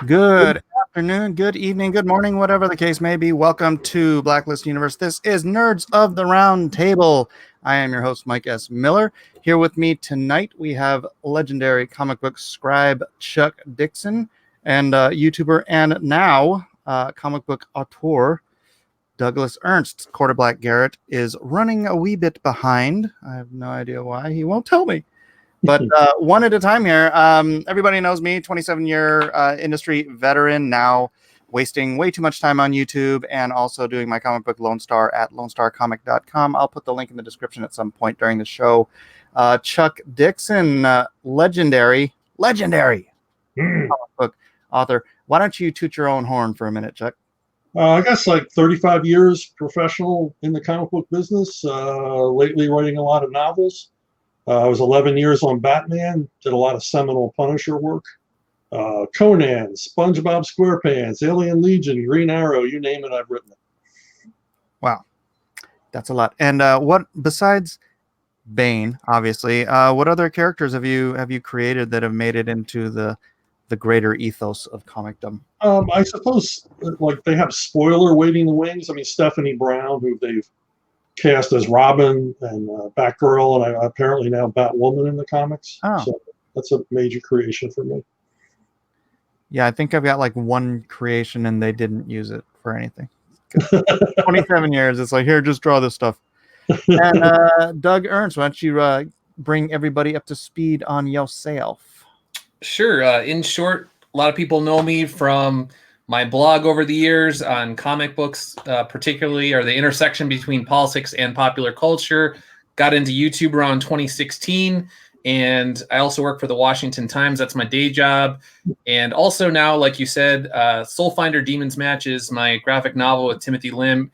Good afternoon, good evening, good morning, whatever the case may be. Welcome to Blacklist Universe. This is Nerds of the Round Table. I am your host, Mike S. Miller. Here with me tonight, we have legendary comic book scribe Chuck DIXON and YouTuber and now comic book auteur Douglas Ernst. Black Garrett is running a wee bit behind. I have no idea why. He won't tell me. But one at a time here. Everybody knows me, 27-year industry veteran, now wasting way too much time on YouTube and also doing my comic book Lone Star at lonestarcomic.com. I'll put the link in the description at some point during the show. Chuck DIXON, legendary comic book author. Why don't you toot your own horn for a minute, Chuck? I guess like 35 years professional in the comic book business, lately writing a lot of novels. I was 11 years on Batman, did a lot of seminal Punisher work. Conan, SpongeBob SquarePants, Alien Legion, Green Arrow, you name it, I've written it. Wow, that's a lot. And what, besides Bane, obviously, what other characters have you created that have made it into the greater ethos of comicdom? I suppose like they have spoiler waiting in the wings. I mean, Stephanie Brown, who they've cast as Robin and Batgirl, and apparently now Batwoman in the comics. Oh. So that's a major creation for me. Yeah, I think I've got like one creation and they didn't use it for anything. 27 years, it's like, here, just draw this stuff. And Doug Ernst, why don't you bring everybody up to speed on yourself? Sure. In short, a lot of people know me from my blog over the years on comic books, particularly, or the intersection between politics and popular culture. Got into YouTube around 2016, and I also work for the Washington Times. That's my day job. And also now, like you said, Soulfinder Demons Match is my graphic novel with Timothy Lim.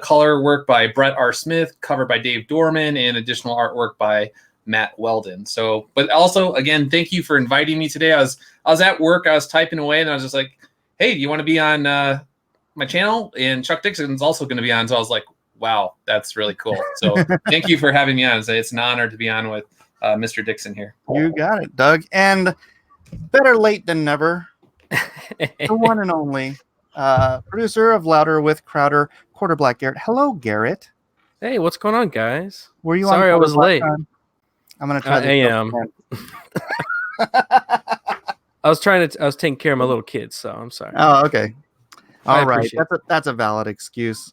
Color work by Brett R. Smith, cover by Dave Dorman, and additional artwork by Matt Weldon. So, but also, again, thank you for inviting me today. I was at work, I was typing away, and I was just like, hey, do you want to be on my channel? And Chuck DIXON's also going to be on. So I was like, wow, that's really cool. So thank you for having me on. It's an honor to be on with Mr. DIXON here. You got it, Doug. And better late than never, the one and only producer of Louder with Crowder, Black Garrett. Hello, Garrett. Hey, what's going on, guys? Were you Sorry on I was late. Time? I'm going to try I am. I was taking care of my little kids, so I'm sorry. Oh, okay. All right. That's a valid excuse.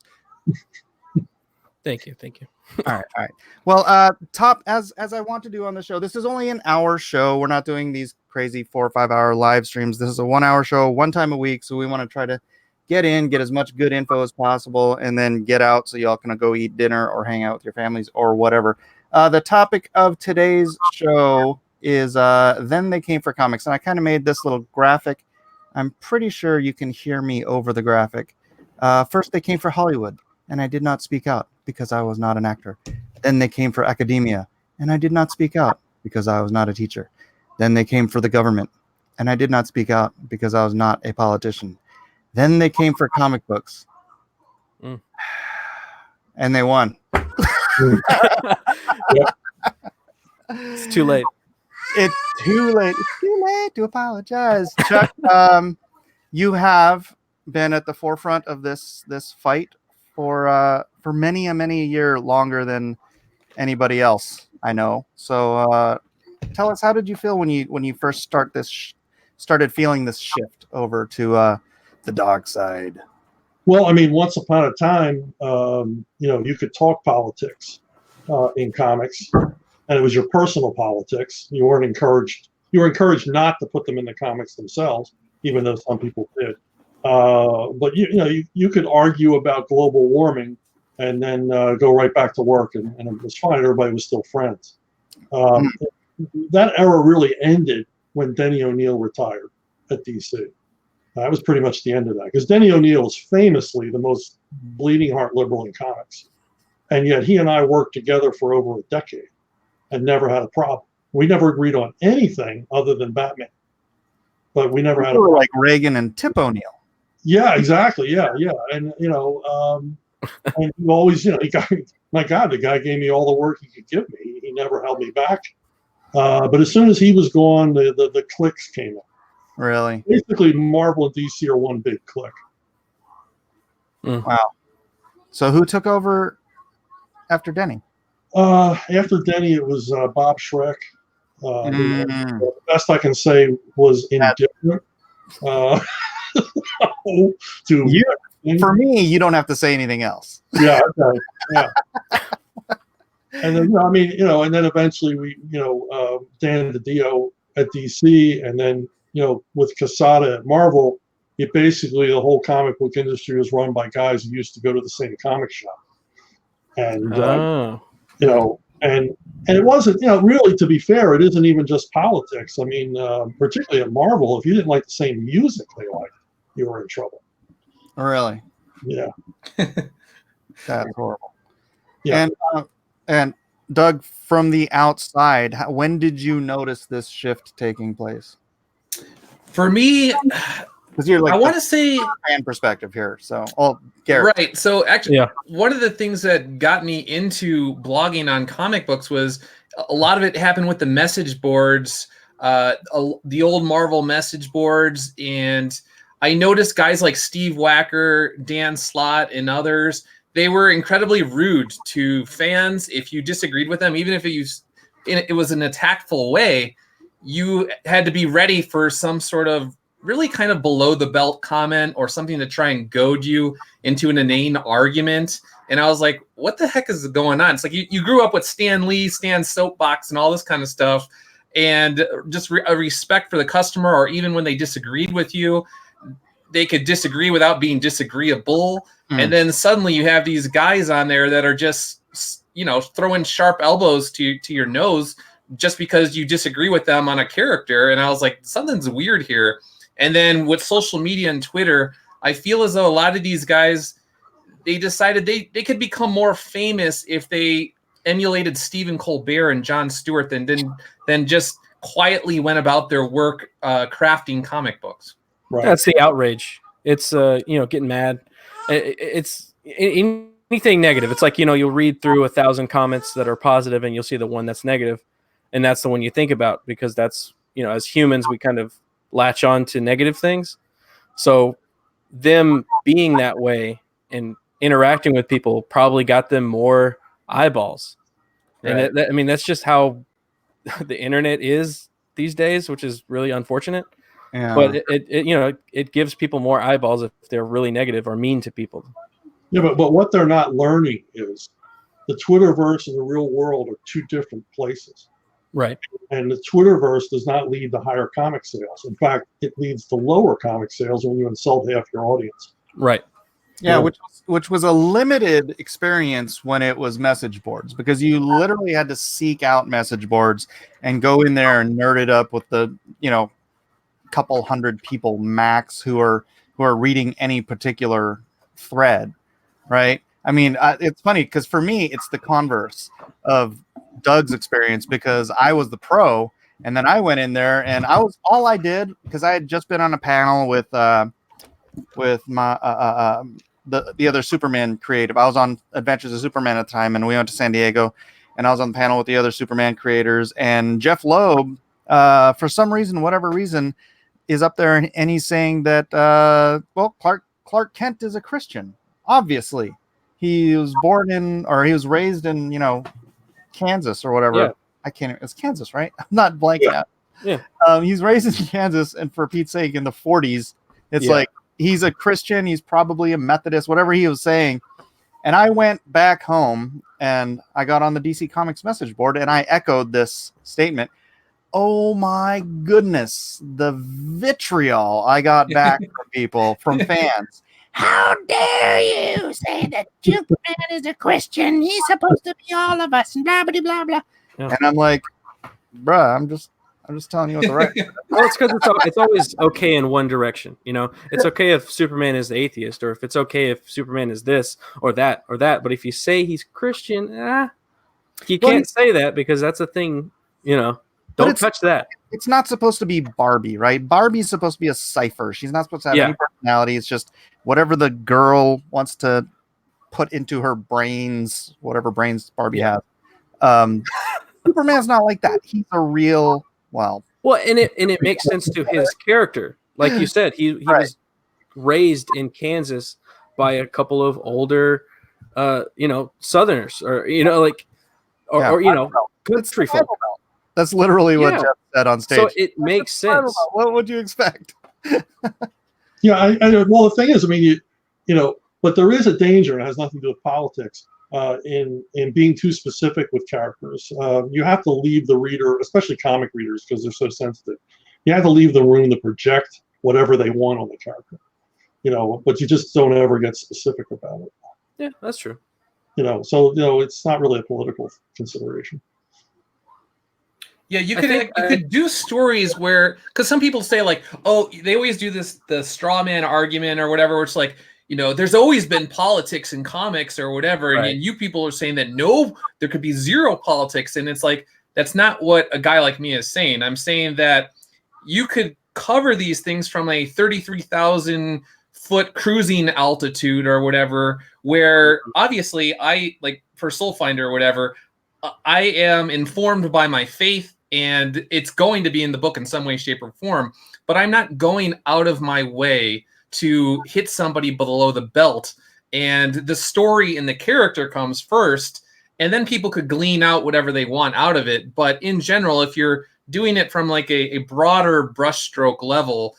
Thank you. All right. Well, as I want to do on the show, this is only an hour show. We're not doing these crazy 4 or 5 hour live streams. This is a 1 hour show, one time a week. So we want to try to get as much good info as possible, and then get out so y'all can go eat dinner or hang out with your families or whatever. The topic of today's show is Then They Came for Comics. And I kind of made this little graphic. I'm pretty sure you can hear me over the graphic. First, they came for Hollywood, and I did not speak out because I was not an actor. Then they came for academia, and I did not speak out because I was not a teacher. Then they came for the government, and I did not speak out because I was not a politician. Then they came for comic books. And they won. It's too late. It's too late. It's too late to apologize. Chuck, you have been at the forefront of this fight for many a year, longer than anybody else I know. So tell us, how did you feel when you first started feeling this shift over to the dark side? Well, I mean, once upon a time, you could talk politics in comics, and it was your personal politics. You weren't encouraged. You were encouraged not to put them in the comics themselves, even though some people did. But you could argue about global warming and then go right back to work, and it was fine. Everybody was still friends. That era really ended when Denny O'Neil retired at DC. That was pretty much the end of that, because Denny O'Neil is famously the most bleeding heart liberal in comics, and yet he and I worked together for over a decade and never had a problem. We never agreed on anything other than Batman, but we never had a problem. Like Reagan and Tip O'Neill. Yeah, exactly. Yeah, and and you always, my God, the guy gave me all the work he could give me. He never held me back. But as soon as he was gone, the clicks came up. Really? Basically, Marvel and DC are one big clique. Wow. So who took over after Denny? After Denny, it was Bob Schreck. Who, the best I can say was indifferent. To For me, you don't have to say anything else. Yeah, okay. Yeah. And then, I mean, and then eventually we, Dan DiDio at DC, and then, with Quesada at Marvel, it basically, the whole comic book industry was run by guys who used to go to the same comic shop. And, and it wasn't, really, to be fair, it isn't even just politics. I mean, particularly at Marvel, if you didn't like the same music they liked, you were in trouble. Really? Yeah. That's horrible. Yeah. And Doug, from the outside, when did you notice this shift taking place? For me, because you're like, I want to say fan perspective here. So, Garrett. Right. So actually, one of the things that got me into blogging on comic books was a lot of it happened with the message boards, the old Marvel message boards. And I noticed guys like Steve Wacker, Dan Slott, and others, they were incredibly rude to fans. If you disagreed with them, even if it was an attackful way, you had to be ready for some sort of really kind of below the belt comment or something to try and goad you into an inane argument. And I was like, what the heck is going on? It's like you grew up with Stan Lee, Stan's soapbox, and all this kind of stuff, and just a respect for the customer, or even when they disagreed with you, they could disagree without being disagreeable. And then suddenly you have these guys on there that are just, throwing sharp elbows to your nose just because you disagree with them on a character. And I was like, something's weird here. And then with social media and Twitter, I feel as though a lot of these guys, they decided they could become more famous if they emulated Stephen Colbert and Jon Stewart than just quietly went about their work crafting comic books. Right. That's the outrage. It's getting mad. It's anything negative. It's like, you'll read through 1,000 comments that are positive and you'll see the one that's negative, and that's the one you think about, because that's, as humans, we kind of latch on to negative things. So them being that way and interacting with people probably got them more eyeballs. Right. And that's just how the internet is these days, which is really unfortunate. Yeah. But it gives people more eyeballs if they're really negative or mean to people. Yeah, but what they're not learning is the Twitterverse and the real world are two different places. Right. And the Twitterverse does not lead to higher comic sales. In fact, it leads to lower comic sales when you insult half your audience. Right. Yeah, which was a limited experience when it was message boards, because you literally had to seek out message boards and go in there and nerd it up with the, couple hundred people max who are reading any particular thread, right? I mean, it's funny because for me, it's the converse of Doug's experience, because I was the pro, and then I went in there and all I did, because I had just been on a panel with my the other Superman creative. I was on Adventures of Superman at the time, and we went to San Diego, and I was on the panel with the other Superman creators, and Jeff Loeb, for some reason, whatever reason, is up there and he's saying that Clark Kent is a Christian. Obviously, he was raised in Kansas or whatever. Yeah. I can't. It's Kansas, right? I'm not blanking out. Yeah. He's raised in Kansas, and for Pete's sake, in the 40s, it's like he's a Christian. He's probably a Methodist, whatever he was saying. And I went back home and I got on the DC Comics message board and I echoed this statement. Oh my goodness, the vitriol I got back from people, from fans. How dare you say that Superman is a Christian? He's supposed to be all of us, and blah blah blah blah. Yeah. And I'm like, bruh, I'm just telling you what the right. Well, it's because it's always okay in one direction. It's okay if Superman is the atheist, or if it's okay if Superman is this or that or that. But if you say he's Christian, you can't say that, because that's a thing. Don't touch that. It's not supposed to be Barbie, right? Barbie's supposed to be a cipher. She's not supposed to have any personality. It's just whatever the girl wants to put into her brains, whatever brains Barbie has. Superman's not like that. He's a real, well, Well, and it makes sense to his character. Like you said, he Right. was raised in Kansas by a couple of older, Southerners, or like, or, Yeah, or It's country Bible folk. Belt. That's literally what Yeah. Jeff said on stage. So it makes Bible sense. Belt. What would you expect? Yeah, well, the thing is, I mean, but there is a danger, and it has nothing to do with politics, in being too specific with characters. You have to leave the reader, especially comic readers, because they're so sensitive. You have to leave the room to project whatever they want on the character, but you just don't ever get specific about it. Yeah, that's true. So it's not really a political consideration. Yeah, you could do stories where, because some people say like, oh, they always do the straw man argument or whatever, where it's like, there's always been politics in comics or whatever, Right. and you people are saying that no, there could be zero politics, and it's like, that's not what a guy like me is saying. I'm saying that you could cover these things from a 33,000 foot cruising altitude or whatever, where obviously for Soul Finder or whatever, I am informed by my faith, and it's going to be in the book in some way, shape, or form, but I'm not going out of my way to hit somebody below the belt. And the story and the character comes first, and then people could glean out whatever they want out of it. But in general, if you're doing it from like a broader brushstroke level,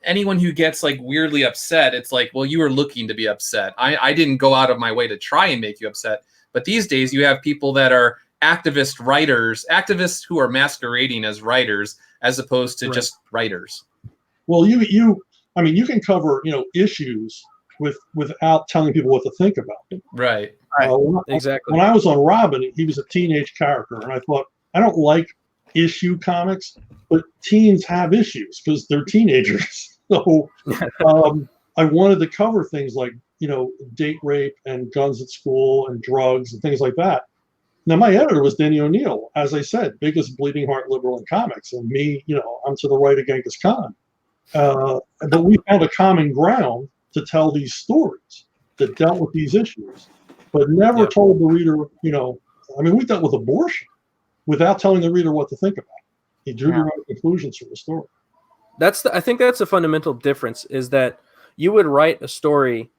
anyone who gets like weirdly upset, it's like, well, you were looking to be upset. I didn't go out of my way to try and make you upset. But these days you have people that are activists who are masquerading as writers as opposed to just writers. Well, you can cover, issues without telling people what to think about them. Right. Exactly. When I was on Robin, he was a teenage character, and I thought, I don't like issue comics, but teens have issues because they're teenagers. So I wanted to cover things like, date rape and guns at school and drugs and things like that. Now, my editor was Denny O'Neil, as I said, biggest bleeding heart liberal in comics. And me, I'm to the right of Genghis Khan. But we found a common ground to tell these stories that dealt with these issues, but never told the reader, we dealt with abortion without telling the reader what to think about. He drew your own conclusions from the story. I think that's a fundamental difference, is that you would write a story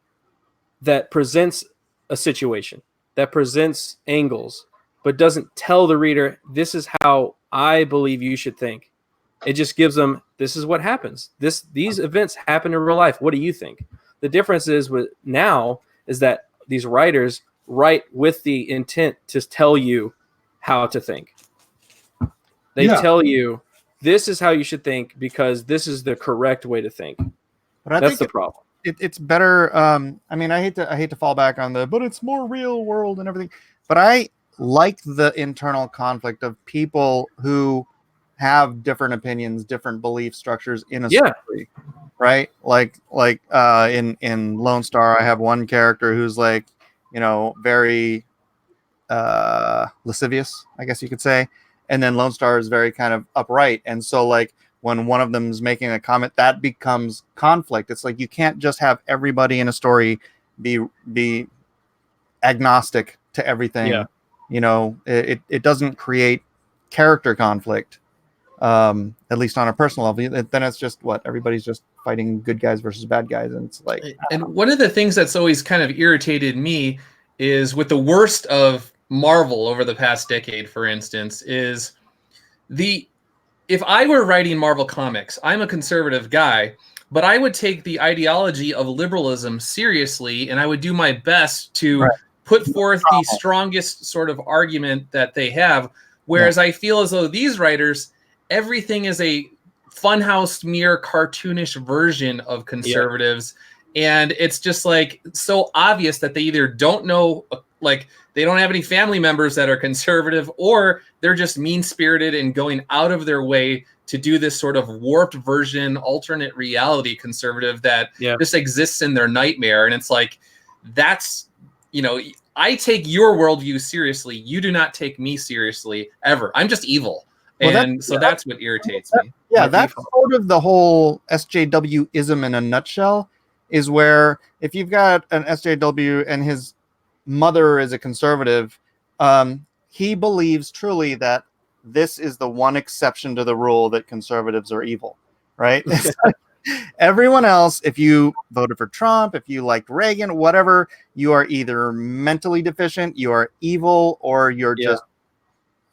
that presents a situation, that presents angles, but doesn't tell the reader, this is how I believe you should think. It just gives them, this is what happens. These events happen in real life. What do you think? The difference is that these writers write with the intent to tell you how to think. They tell you, this is how you should think because this is the correct way to think. But That's the problem. It's better. I hate to fall back on but it's more real world and everything. But I like the internal conflict of people who have different opinions, different belief structures in a story, right? Like in Lone Star, I have one character who's like, very lascivious, I guess you could say, and then Lone Star is very kind of upright, and so like when one of them is making a comment, that becomes conflict. It's like you can't just have everybody in a story be agnostic to everything. It doesn't create character conflict, at least on a personal level. Then it's just everybody's just fighting good guys versus bad guys, and it's like. And one of the things that's always kind of irritated me is with the worst of Marvel over the past decade, for instance, is if I were writing Marvel comics, I'm a conservative guy, but I would take the ideology of liberalism seriously, and I would do my best to put forth the strongest sort of argument that they have. Whereas I feel as though these writers, everything is a funhouse mere cartoonish version of conservatives. And it's just like so obvious that they either don't know, like they don't have any family members that are conservative, or they're just mean-spirited and going out of their way to do this sort of warped version, alternate reality conservative that just exists in their nightmare. And it's like, that's, I take your worldview seriously. You do not take me seriously ever. I'm just evil. And that's what irritates me. Yeah, that's sort of the whole SJW-ism in a nutshell, is where if you've got an SJW and his mother is a conservative, he believes truly that this is the one exception to the rule that conservatives are evil, right? It's like everyone else, if you voted for Trump, if you liked Reagan, whatever, you are either mentally deficient, you are evil, or you're just,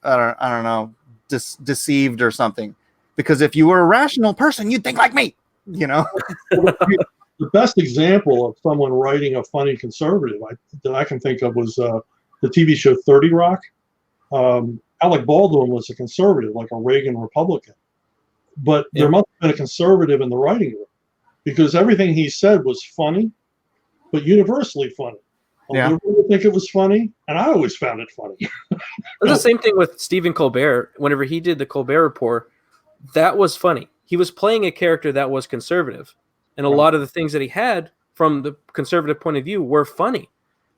I don't know, deceived or something. Because if you were a rational person, you'd think like me, you know? The best example of someone writing a funny conservative that I can think of was the TV show 30 Rock. Alec Baldwin was a conservative, like a Reagan Republican. But there must have been a conservative in the writing room, because everything he said was funny, but universally funny. Yeah. People think it was funny, and I always found it funny. It's the same thing with Stephen Colbert. Whenever he did the Colbert Report, that was funny. He was playing a character that was conservative, and a lot of the things that he had from the conservative point of view were funny.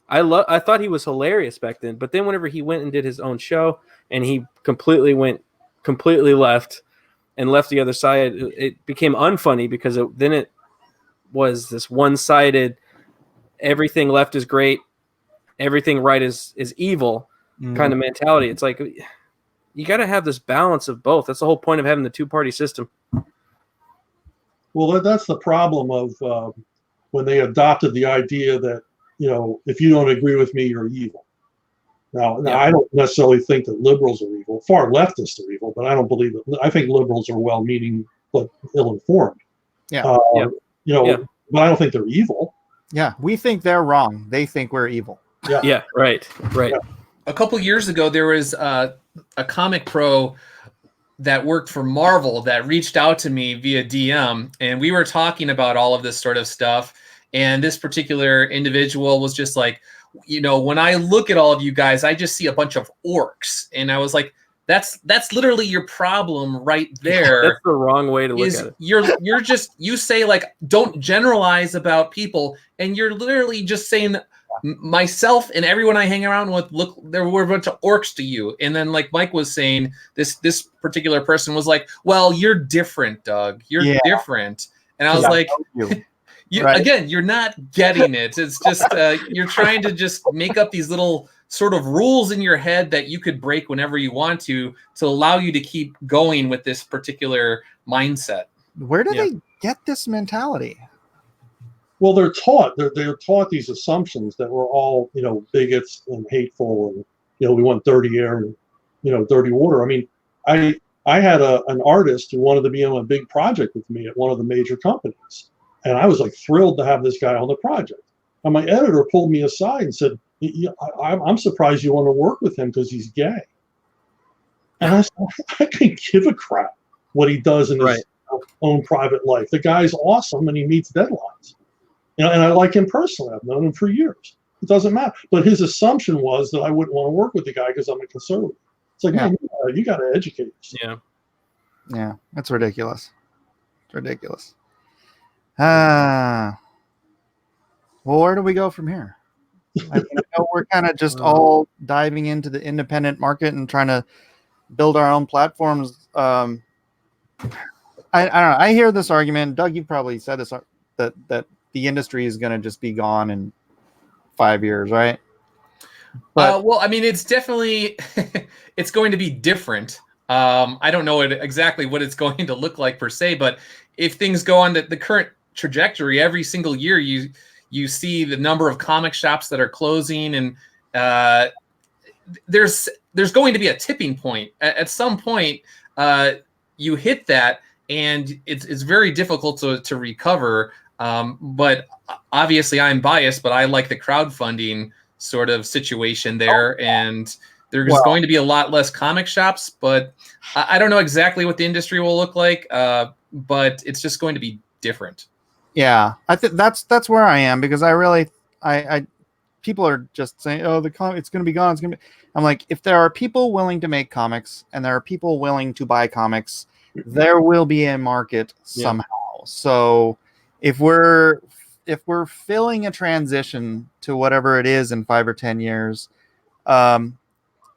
I thought he was hilarious back then, but then whenever he went and did his own show, and he completely left and left the other side, it became unfunny, because then it was this one-sided, everything left is great, everything right is evil kind of mentality. It's like, you got to have this balance of both. That's the whole point of having the two-party system. Well, that's the problem of when they adopted the idea that, if you don't agree with me, you're evil. Now, I don't necessarily think that liberals are evil. Far leftists are evil, but I don't believe it. I think liberals are well-meaning but ill-informed. Yeah. But I don't think they're evil. Yeah, we think they're wrong. They think we're evil. Yeah, right. Yeah. A couple years ago, there was a comic pro that worked for Marvel that reached out to me via DM, and we were talking about all of this sort of stuff. And this particular individual was just like, when I look at all of you guys, I just see a bunch of orcs. And I was like, that's literally your problem right there. That's the wrong way to look at it. You say, like, don't generalize about people, and you're literally just saying, myself and everyone I hang around with, look, there were a bunch of orcs to you. And then, like Mike was saying, this particular person was like, well, you're different, Doug. You're different. And I was like, again, you're not getting it. It's just you're trying to just make up these little sort of rules in your head that you could break whenever you want to allow you to keep going with this particular mindset. Where do they get this mentality? Well, they're taught. They're taught these assumptions that we're all, bigots and hateful, and we want dirty air and dirty water. I mean, I had an artist who wanted to be on a big project with me at one of the major companies, and I was like thrilled to have this guy on the project. And my editor pulled me aside and said, I'm surprised you want to work with him because he's gay. And I said, I can't give a crap what he does in his own private life. The guy's awesome, and he meets deadlines. And I like him personally. I've known him for years. It doesn't matter. But his assumption was that I wouldn't want to work with the guy because I'm a conservative. It's like, man, you got to educate yourself. Yeah, that's ridiculous. It's ridiculous. Well, where do we go from here? I know we're kind of just all diving into the independent market and trying to build our own platforms. I don't know. I hear this argument. Doug, you probably said this, that the industry is going to just be gone in 5 years, right? But, well, I mean, it's definitely it's going to be different. I don't know exactly what it's going to look like per se, but if things go on the current trajectory, every single year you see the number of comic shops that are closing, and there's going to be a tipping point. At some point, you hit that, and it's very difficult to recover. But obviously I'm biased, but I like the crowdfunding sort of situation there. And there's going to be a lot less comic shops, but I don't know exactly what the industry will look like. But it's just going to be different. Yeah, I think that's where I am, because I people are just saying, oh, it's going to be gone. I'm like, if there are people willing to make comics and there are people willing to buy comics, there will be a market somehow. So if we're filling a transition to whatever it is in 5 or 10 years, well,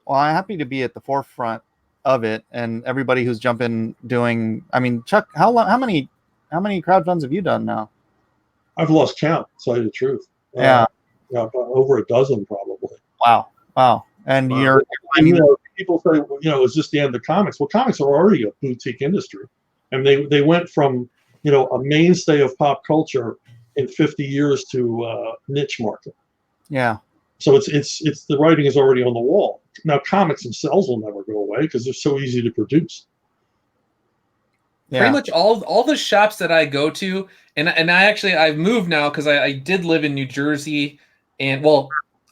I'm happy to be at the forefront of it. And everybody who's doing, I mean, Chuck, how many crowdfunds have you done now? I've lost count, to tell you the truth. Yeah. About over a dozen probably. Wow. And Wow. you're I mean, people say, is this the end of comics? Well, comics are already a boutique industry. And they went from, a mainstay of pop culture in 50 years to niche market. yeah. So it's the writing is already on the wall. Now, comics themselves will never go away because they're so easy to produce. Pretty much all the shops that I go to, and I've moved now because I did live in New Jersey, and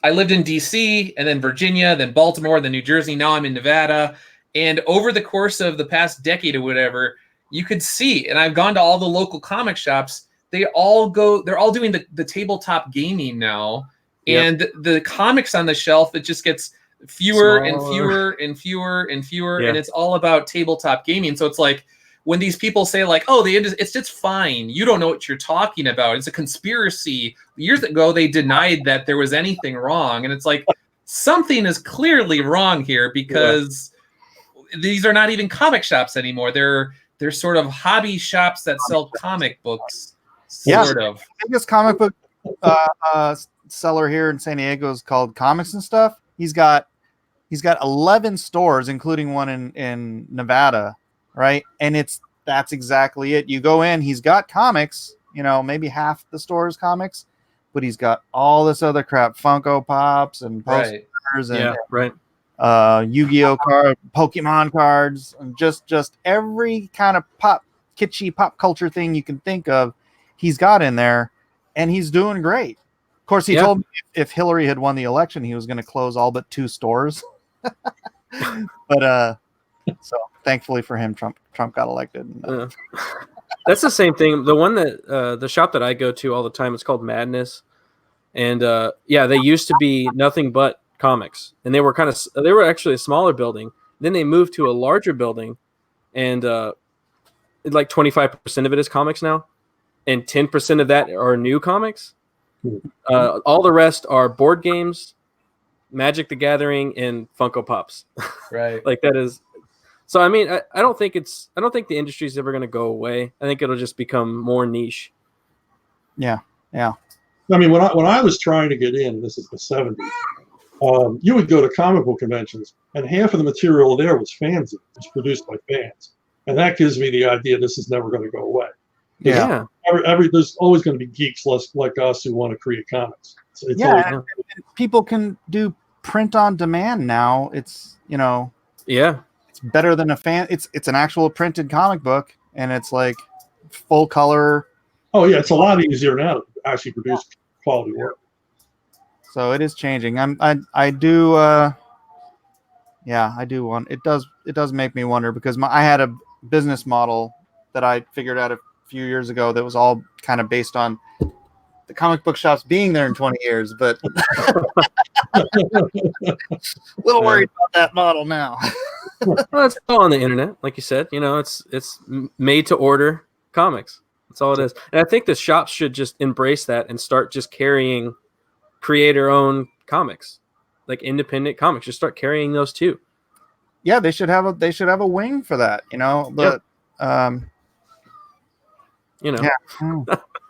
I lived in DC and then Virginia, then Baltimore, then New Jersey. Now I'm in Nevada, and over the course of the past decade or whatever, you could see, and I've gone to all the local comic shops. They're all doing the tabletop gaming now, and the comics on the shelf, it just gets fewer and fewer and fewer and fewer, and it's all about tabletop gaming. So it's like, when these people say like, oh, it's just fine, you don't know what you're talking about, it's a conspiracy. Years ago, they denied that there was anything wrong. And it's like, something is clearly wrong here, because these are not even comic shops anymore. They're sort of hobby shops that sell comic books, sort of. The biggest comic book seller here in San Diego is called Comics and Stuff. He's got 11 stores, including one in Nevada. Right. And that's exactly it. You go in, he's got comics, maybe half the store is comics, but he's got all this other crap, Funko Pops and posters and Yu-Gi-Oh card, Pokemon cards, and just every kind of kitschy pop culture thing you can think of, he's got in there, and he's doing great. Of course, he told me if Hillary had won the election, he was going to close all but 2 stores. But so thankfully for him, Trump got elected. That's the same thing. The one that the shop that I go to all the time, it's called Madness, and they used to be nothing but comics, and they were actually a smaller building. Then they moved to a larger building, and like 25% of it is comics now, and 10% of that are new comics. All the rest are board games, Magic the Gathering, and Funko Pops. Right. Like that is. So I mean, I don't think the industry is ever going to go away. I think it'll just become more niche. Yeah. I mean, when I was trying to get in, this is the 70s, you would go to comic book conventions, and half of the material there was fanzine. It was produced by fans, and that gives me the idea this is never going to go away. Yeah. There's always going to be geeks like us who want to create comics. It's and people can do print on demand now. It's it's better than a fan. It's an actual printed comic book, and it's like full color. Oh yeah, it's a lot easier now to actually produce quality work. So it is changing. I do want. It does make me wonder, because I had a business model that I figured out a few years ago that was all kind of based on the comic book shops being there in 20 years, but a little worried about that model now. Well, it's all on the internet, like you said. It's made to order comics. That's all it is. And I think the shops should just embrace that and start just carrying creator-owned comics, like independent comics. Just start carrying those too. Yeah, they should have a wing for that.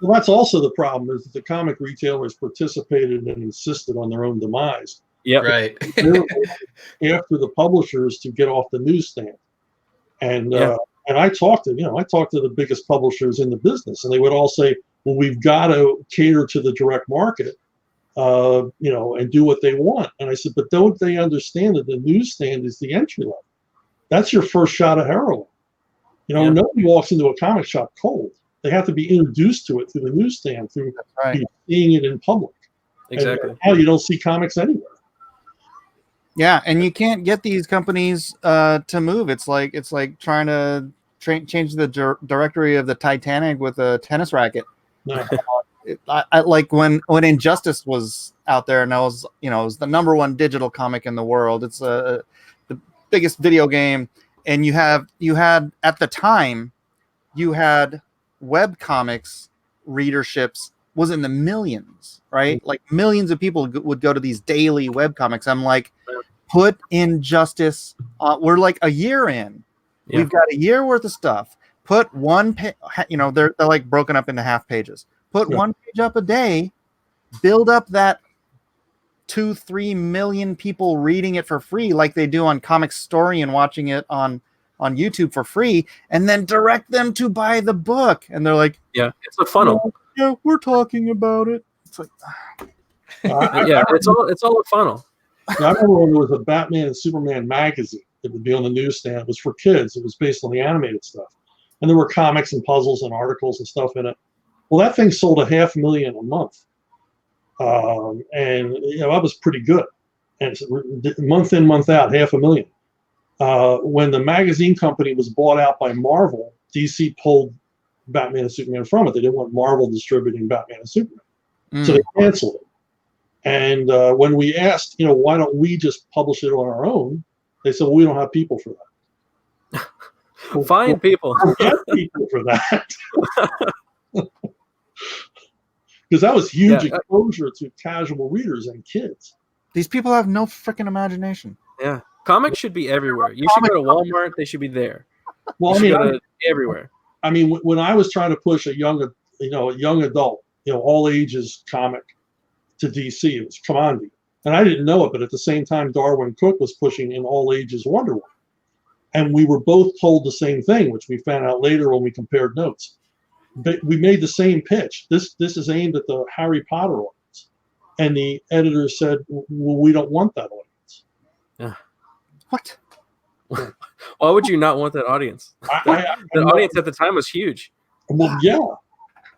Well, that's also the problem, is that the comic retailers participated and insisted on their own demise. Yeah, right. After the publishers to get off the newsstand, and I talked to the biggest publishers in the business, and they would all say, "Well, we've got to cater to the direct market, and do what they want." And I said, "But don't they understand that the newsstand is the entry level? That's your first shot of heroin. Nobody walks into a comic shop cold. They have to be introduced to it through the newsstand, through seeing it in public. Exactly. And now you don't see comics anywhere." Yeah, and you can't get these companies to move. It's like trying to change the directory of the Titanic with a tennis racket. No. I like when Injustice was out there, and it was the #1 digital comic in the world. It's the biggest video game, and you had at the time, you had web comics readerships was in the millions, right? Like millions of people would go to these daily web comics. I'm like, put Injustice. We're like a year in. Yeah. We've got a year worth of stuff. Put one, they're like broken up into half pages. Put one page up a day. Build up that 2-3 million people reading it for free, like they do on Comic Story and watching it on YouTube for free, and then direct them to buy the book. And they're like, Yeah, it's a funnel. Yeah, we're talking about it. It's like, It's all a funnel. I remember when there was a Batman and Superman magazine that would be on the newsstand. It was for kids. It was based on the animated stuff. And there were comics and puzzles and articles and stuff in it. Well, that thing sold 500,000 a month. And that was pretty good. And month in, month out, 500,000. When the magazine company was bought out by Marvel, DC pulled Batman and Superman from it. They didn't want Marvel distributing Batman and Superman. So they canceled it. And when we asked, why don't we just publish it on our own? They said, well, we don't have people for that. Find people. Get people for that. Because that was huge exposure to casual readers and kids. These people have no freaking imagination. Yeah. Comics should be everywhere. You should go to Walmart. They should be there. Well, everywhere. I mean, when I was trying to push a young adult, all ages comic to DC, it was Commandy. And I didn't know it, but at the same time, Darwin Cook was pushing an all ages Wonder Woman. And we were both told the same thing, which we found out later when we compared notes. But we made the same pitch. This is aimed at the Harry Potter audience. And the editor said, well, we don't want that audience. Yeah. What? Why would you not want that audience? The audience at the time was huge. Well, yeah.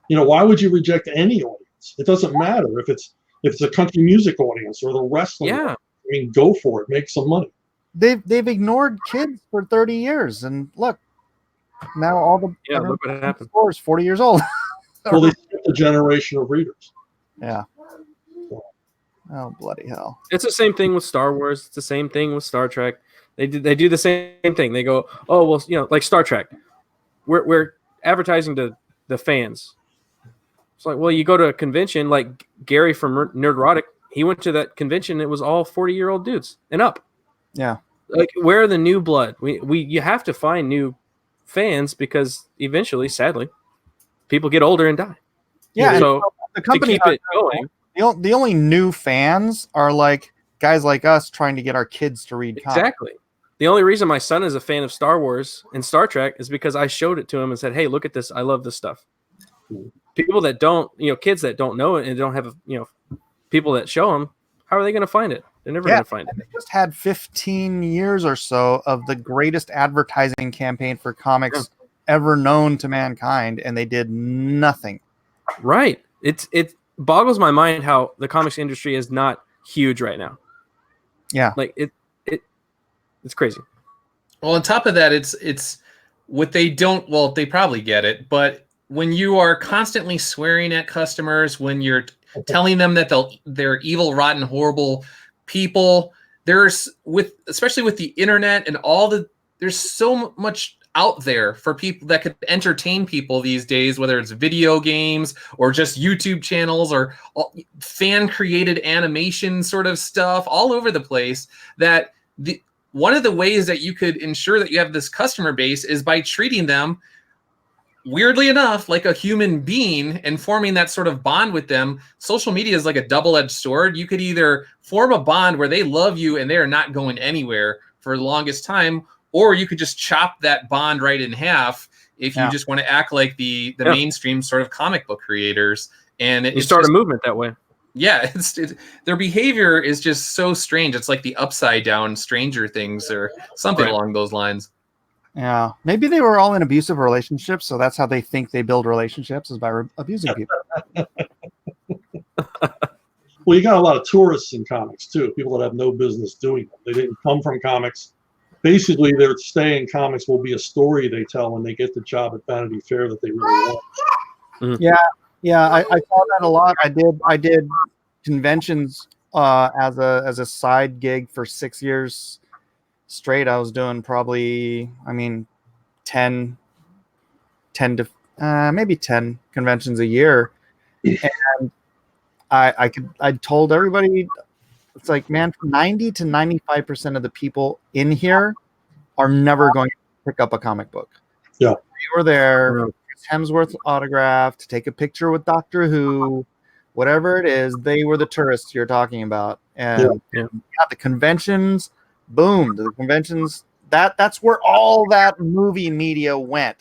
Why would you reject any audience? It doesn't matter if it's a country music audience or the wrestling. Yeah. Audience. I mean, go for it. Make some money. They've ignored kids for 30 years, and look, now all the look what happened. Stores 40 years old. Well, they skipped a generation of readers. Yeah. Oh, bloody hell! It's the same thing with Star Wars. It's the same thing with Star Trek. They do the same thing. They go, oh well, like Star Trek. We're advertising to the fans. It's like, well, you go to a convention like Gary from Nerdrotic. He went to that convention. It was all 40-year-old dudes and up. Yeah. Like, where are the new blood? You have to find new fans because eventually, sadly, people get older and die. Yeah. So the company to keep it going. The only new fans are like guys like us trying to get our kids to read comics. Exactly. The only reason my son is a fan of Star Wars and Star Trek is because I showed it to him and said, hey, look at this. I love this stuff. People that don't, kids that don't know it and don't have, people that show them, how are they going to find it? They're never going to find it. They just had 15 years or so of the greatest advertising campaign for comics ever known to mankind, and they did nothing. Right. It boggles my mind how the comics industry is not huge right now. Yeah. Like it's crazy. Well, on top of that, it's what they don't. Well, they probably get it, but when you are constantly swearing at customers, when you're telling them that they're evil, rotten, horrible people, especially with the internet and there's so much out there for people that could entertain people these days, whether it's video games or just YouTube channels or fan created animation sort of stuff all over the place, that one of the ways that you could ensure that you have this customer base is by treating them, weirdly enough, like a human being and forming that sort of bond with them. Social media is like a double-edged sword. You could either form a bond where they love you and they're not going anywhere for the longest time, or you could just chop that bond right in half if you just want to act like the mainstream sort of comic book creators. And you start a movement that way. Yeah, their behavior is just so strange. It's like the upside down Stranger Things or something along those lines. Yeah, maybe they were all in abusive relationships, so that's how they think they build relationships, is by abusing people. Well, you got a lot of tourists in comics too, people that have no business doing them. They didn't come from comics. Basically, their stay in comics will be a story they tell when they get the job at Vanity Fair that they really want. Mm-hmm. Yeah, I saw that a lot. I did conventions as a side gig for 6 years straight. I was doing probably, 10 to maybe 10 conventions a year, and I told everybody, it's like, man, 90 to 95% of the people in here are never going to pick up a comic book. Yeah, we were there. Hemsworth autograph, to take a picture with Doctor Who, whatever it is, they were the tourists you're talking about. And Yeah. the conventions, boom, the conventions. That's where all that movie media went,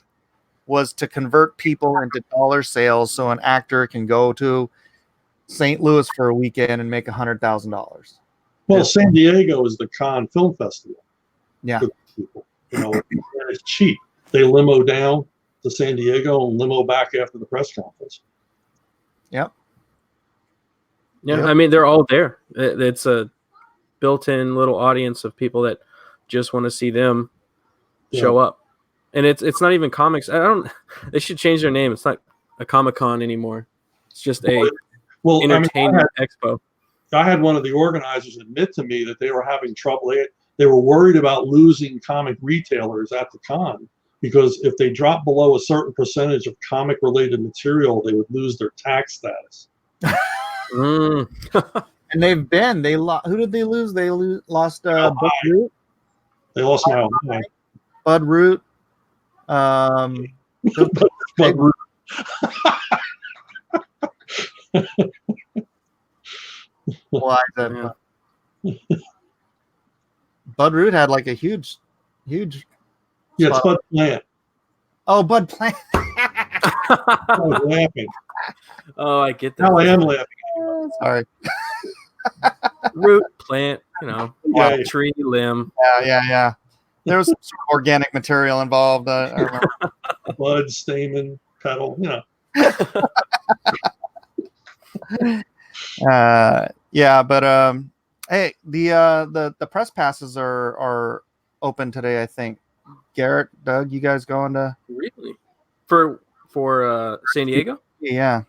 was to convert people into dollar sales, so an actor can go to St. Louis for a weekend and make $100,000. Well, San Diego is the Cannes Film Festival. Yeah. For people, and it's cheap. They limo down to San Diego and limo back after the press conference. Yep. Yeah, Yep. I mean, they're all there. It's a built-in little audience of people that just want to see them show up. And it's not even comics. They should change their name. It's not a Comic-Con anymore. It's just a entertainment expo. I had one of the organizers admit to me that they were having trouble. They were worried about losing comic retailers at the con, because if they dropped below a certain percentage of comic-related material, they would lose their tax status. And they've been. Who did they lose? They lost Bud Root. They lost Mile High. Bud Root. Bud Root. Bud Root had like a huge. Yeah, it's Bud Plant. Oh, Bud Plant. I was laughing. Oh, I get that. Now I am laughing. Sorry. Root, plant, Yeah. tree, limb. Yeah. There was some sort of organic material involved. I remember. Bud, stamen, petal, Yeah, but hey, the press passes are open today, I think. Garrett, Doug, you guys going to? Really? For San Diego? Yeah.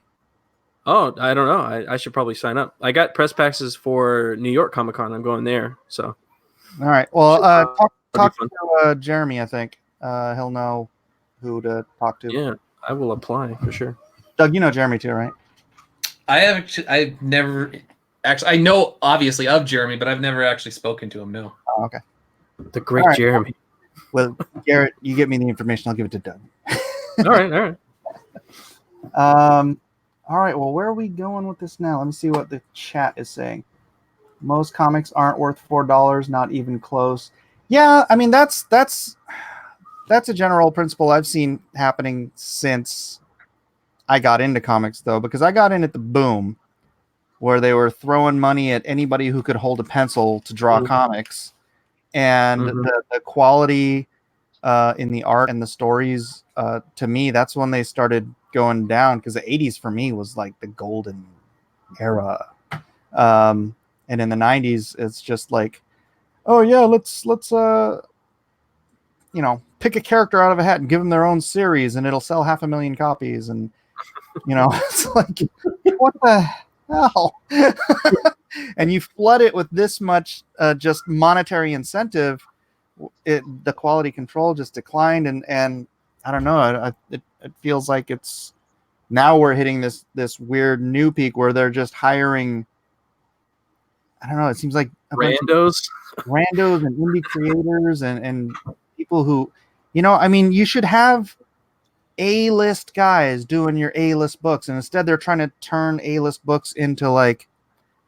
Oh, I don't know. I should probably sign up. I got press passes for New York Comic Con. I'm going there. So. All right. Well, talk to Jeremy. I think he'll know who to talk to. Yeah, I will apply for sure. Doug, you know Jeremy too, right? I've never actually. I know obviously of Jeremy, but I've never actually spoken to him. No. Oh, okay. The great Jeremy. Well, Garrett, you get me the information. I'll give it to Doug. All right. All right. Well, where are we going with this now? Let me see what the chat is saying. Most comics aren't worth $4, not even close. Yeah, I mean that's a general principle I've seen happening since I got into comics, though, because I got in at the boom, where they were throwing money at anybody who could hold a pencil to draw comics, and the quality in the art and the stories, to me, that's when they started going down, because the 80s for me was like the golden era. And in the 90s, it's just like, oh yeah, let's pick a character out of a hat and give them their own series, and it'll sell 500,000 copies, and it's like, what the hell? And you flood it with this much just monetary incentive, the quality control just declined, and I don't know, it feels like it's now we're hitting this weird new peak where they're just hiring, I don't know, it seems like randos and indie creators and people who, I mean, you should have A-list guys doing your A-list books, and instead they're trying to turn A-list books into like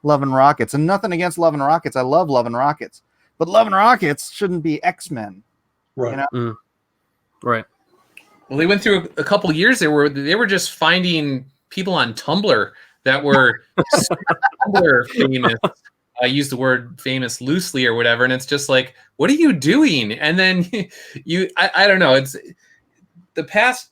Love and Rockets. And nothing against Love and Rockets. I love Love and Rockets. But Love and Rockets shouldn't be X-Men. Right. Right. Well, they went through a couple years there where they were just finding people on Tumblr that were Tumblr famous. I use the word famous loosely or whatever, and it's just like, what are you doing? And then I don't know. It's the past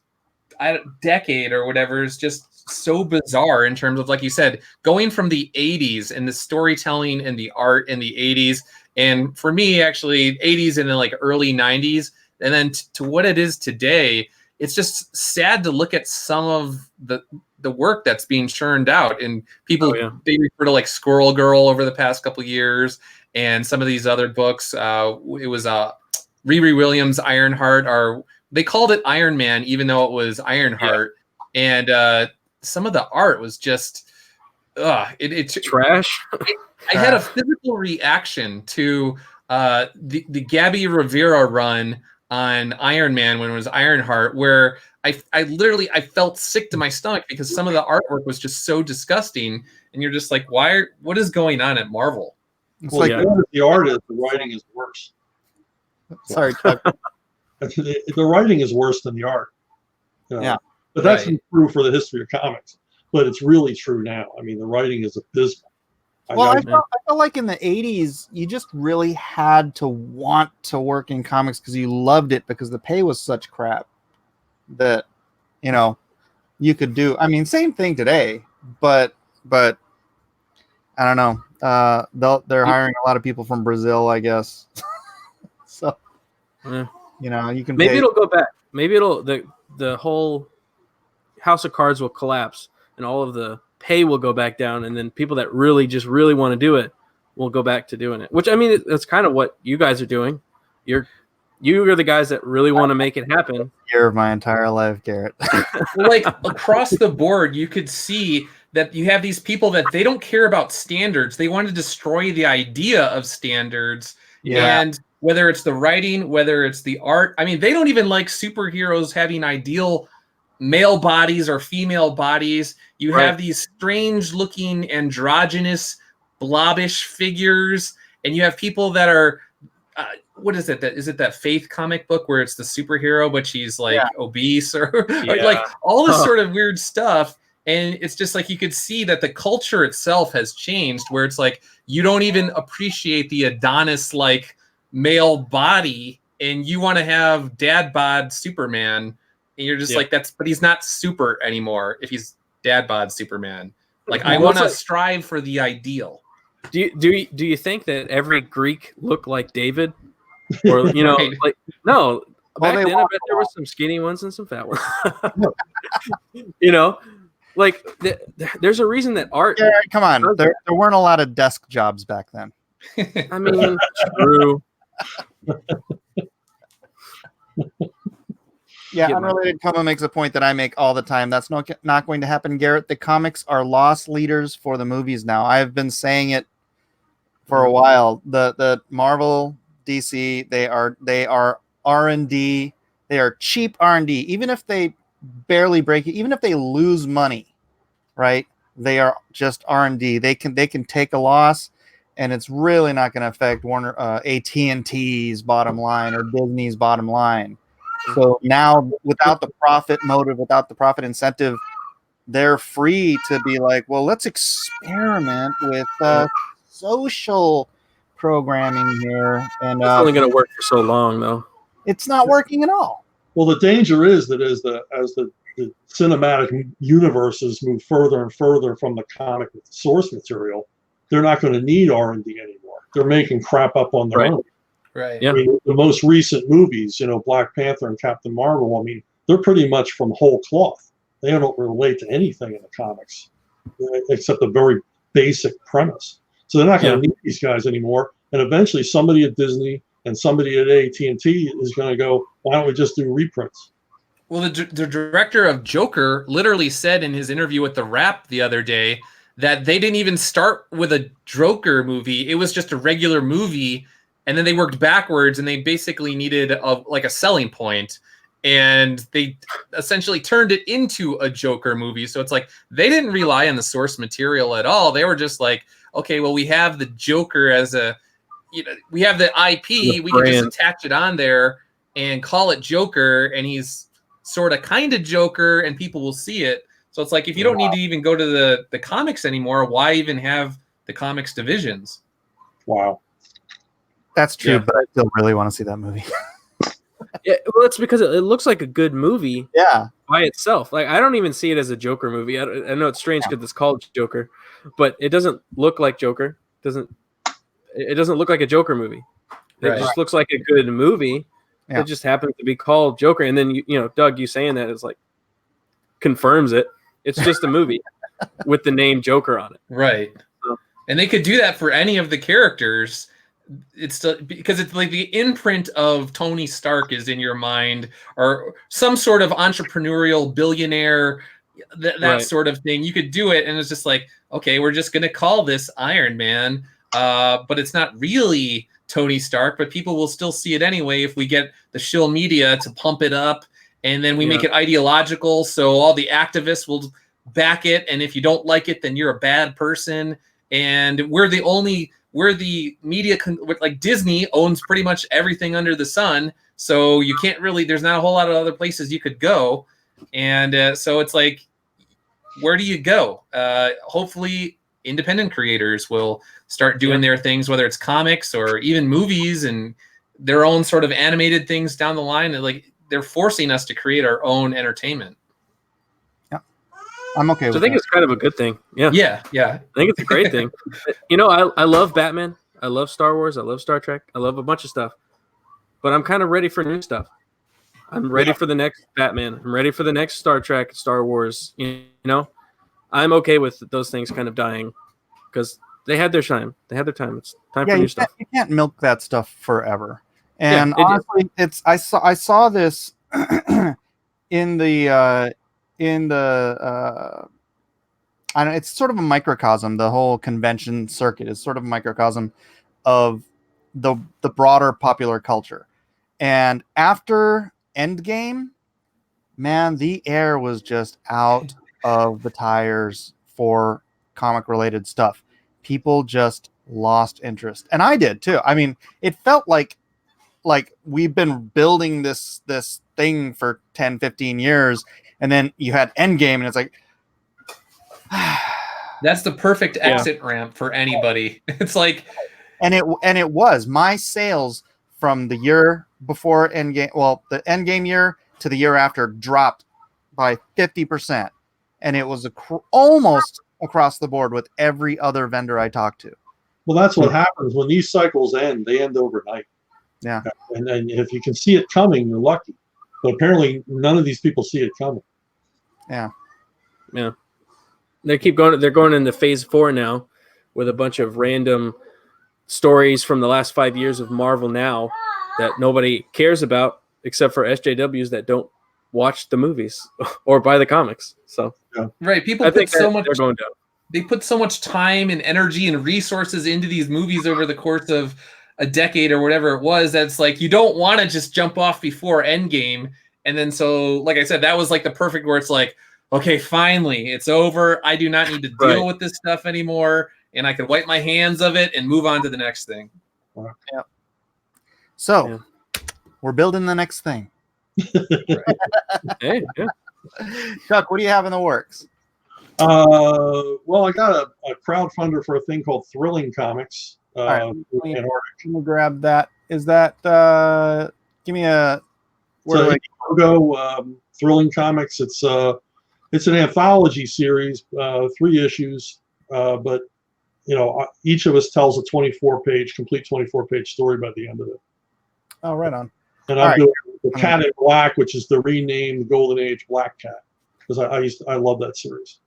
decade or whatever is just so bizarre in terms of, like you said, going from the 80s and the storytelling and the art in the 80s, and for me, actually, 80s and then like early 90s, and then to what it is today. It's just sad to look at some of the work that's being churned out, and people they refer to like Squirrel Girl over the past couple of years, and some of these other books. It was Riri Williams' Ironheart, or they called it Iron Man, even though it was Ironheart, and some of the art was just it's trash. I had a physical reaction to the Gabby Rivera run on Iron Man when it was Ironheart, where I literally felt sick to my stomach because some of the artwork was just so disgusting, and you're just like, what is going on at Marvel? It's Well, like, yeah. the art is, the writing is worse. sorry, Chuck. The writing is worse than the art. You know? Yeah. But that's Right. been true for the history of comics. But it's really true now. I mean, the writing is abysmal. Well, I got- felt like in the 80s, you just really had to want to work in comics because you loved it because the pay was such crap that, you know, you could do. I mean, same thing today, but I don't know. They're hiring a lot of people from Brazil, I guess. So, Yeah. you know, you can Maybe pay. it'll go back. Maybe it'll the whole House of Cards will collapse and all of the pay will go back down, and then people that really want to do it will go back to doing it. Which, I mean, that's kind of what you guys are doing. You're the guys that really want to make it happen. Year of my entire life, Garrett. Well, like across the board, you could see that you have these people that they don't care about standards. They want to destroy the idea of standards. Yeah. And whether it's the writing, whether it's the art, I mean, they don't even like superheroes having ideal male bodies or female bodies. You Right. have these strange looking androgynous blobbish figures, and you have people that are what is it? Is it that Faith comic book where it's the superhero, but she's like obese or like all this sort of weird stuff? And it's just like you could see that the culture itself has changed, where it's like you don't even appreciate the Adonis like male body, and you want to have dad bod Superman, and you're just like but he's not super anymore if he's dad bod Superman. Like I want to strive for the ideal. Do you think that every Greek looked like David, or you know, Right. like no? Well, Back they then, I bet there was some skinny ones and some fat ones. You know, like there's a reason that art. Garrett, come on. There weren't a lot of desk jobs back then. I mean, true. Yeah, Get my Unrelated Coma makes a point that I make all the time. That's not going to happen, Garrett. The comics are loss leaders for the movies now. I have been saying it for a while. The Marvel, DC, they are R&D. They are cheap R&D. Even if they barely break it, even if they lose money, right? They are just R&D. They can take a loss, and it's really not going to affect AT&T's bottom line or Disney's bottom line. So now, without the profit motive, without the profit incentive, they're free to be like, well, let's experiment with social programming here. And It's only going to work for so long, though. it's not working at all. Well, the danger is that as the cinematic universes move further and further from the comic source material, they're not going to need R&D anymore. They're making crap up on their own. Right. Yeah. I mean, the most recent movies, you know, Black Panther and Captain Marvel, I mean, they're pretty much from whole cloth. They don't relate to anything in the comics except a very basic premise. So they're not going to need these guys anymore. And eventually somebody at Disney and somebody at AT&T is going to go, why don't we just do reprints? Well, the director of Joker literally said in his interview with The Wrap the other day that they didn't even start with a Joker movie. It was just a regular movie. And then they worked backwards, and they basically needed a selling point, and they essentially turned it into a Joker movie. So it's like they didn't rely on the source material at all. They were just like, okay, well, we have the Joker as we have the IP, we can just attach it on there and call it Joker, and he's sort of kind of Joker, and people will see it. So it's like if you don't need to even go to the comics anymore, why even have the comics divisions? Wow. That's true, but I still really want to see that movie. Yeah, well, it's because it looks like a good movie. Yeah. By itself. Like, I don't even see it as a Joker movie. I know it's strange because it's called Joker, but it doesn't look like Joker. It doesn't look like a Joker movie. It just looks like a good movie. Yeah. It just happens to be called Joker. And then you know, Doug, you saying that is like confirms it. It's just a movie with the name Joker on it. Right. And they could do that for any of the characters. It's still, because it's like the imprint of Tony Stark is in your mind, or some sort of entrepreneurial billionaire, that sort of thing. You could do it, and it's just like, okay, we're just gonna call this Iron Man, but it's not really Tony Stark, but people will still see it anyway if we get the shill media to pump it up, and then we make it ideological, so all the activists will back it, and if you don't like it, then you're a bad person. And we're the only we're the media, like Disney owns pretty much everything under the sun. So you can't really, there's not a whole lot of other places you could go. And so it's like, where do you go? Hopefully independent creators will start doing their things, whether it's comics or even movies and their own sort of animated things down the line. And like, they're forcing us to create our own entertainment. Yeah, I'm okay with I think that. it's kind of a good thing. Yeah. Yeah. I think it's a great thing. You know, I love Batman. I love Star Wars. I love Star Trek. I love a bunch of stuff. But I'm kind of ready for new stuff. I'm ready for the next Batman. I'm ready for the next Star Trek, Star Wars. You know, I'm okay with those things kind of dying because they had their time. They had their time. It's time for new stuff. You can't milk that stuff forever. And Yeah, honestly, I saw this in the I don't, it's sort of a microcosm. The whole convention circuit is sort of a microcosm of the broader popular culture. And after Endgame, man, the air was just out of the tires for comic related stuff. People just lost interest, and I did too. I mean, it felt like we've been building this thing for 10, 15 years, and then you had Endgame, and it's like that's the perfect exit ramp for anybody. It's like, and it was my sales from the year before Endgame, well, the Endgame year to the year after dropped by 50%, and it was almost across the board with every other vendor I talked to. Well, that's what happens when these cycles end. They end overnight. Yeah. And then if you can see it coming, you're lucky. But apparently none of these people see it coming. Yeah. They keep going. They're going into phase 4 now with a bunch of random stories from the last 5 years of Marvel now that nobody cares about except for SJWs that don't watch the movies or buy the comics. So right. People put so much, they're going down. They put so much time and energy and resources into these movies over the course of a decade or whatever it was. That's like, you don't want to just jump off before Endgame. And then, so like I said, that was like the perfect where it's like, okay, finally it's over. I do not need to deal with this stuff anymore. And I can wipe my hands of it and move on to the next thing. Yeah. So we're building the next thing. Hey, Chuck, what do you have in the works? Well, I got a crowdfunder for a thing called Thrilling Comics. Let me grab that. Is that give me a logo? Thrilling Comics. It's an anthology series, 3 issues, but you know, each of us tells a complete 24-page story by the end of it. Oh, right on. And I'm doing the Cat in Black, which is the renamed Golden Age Black Cat, because I love that series.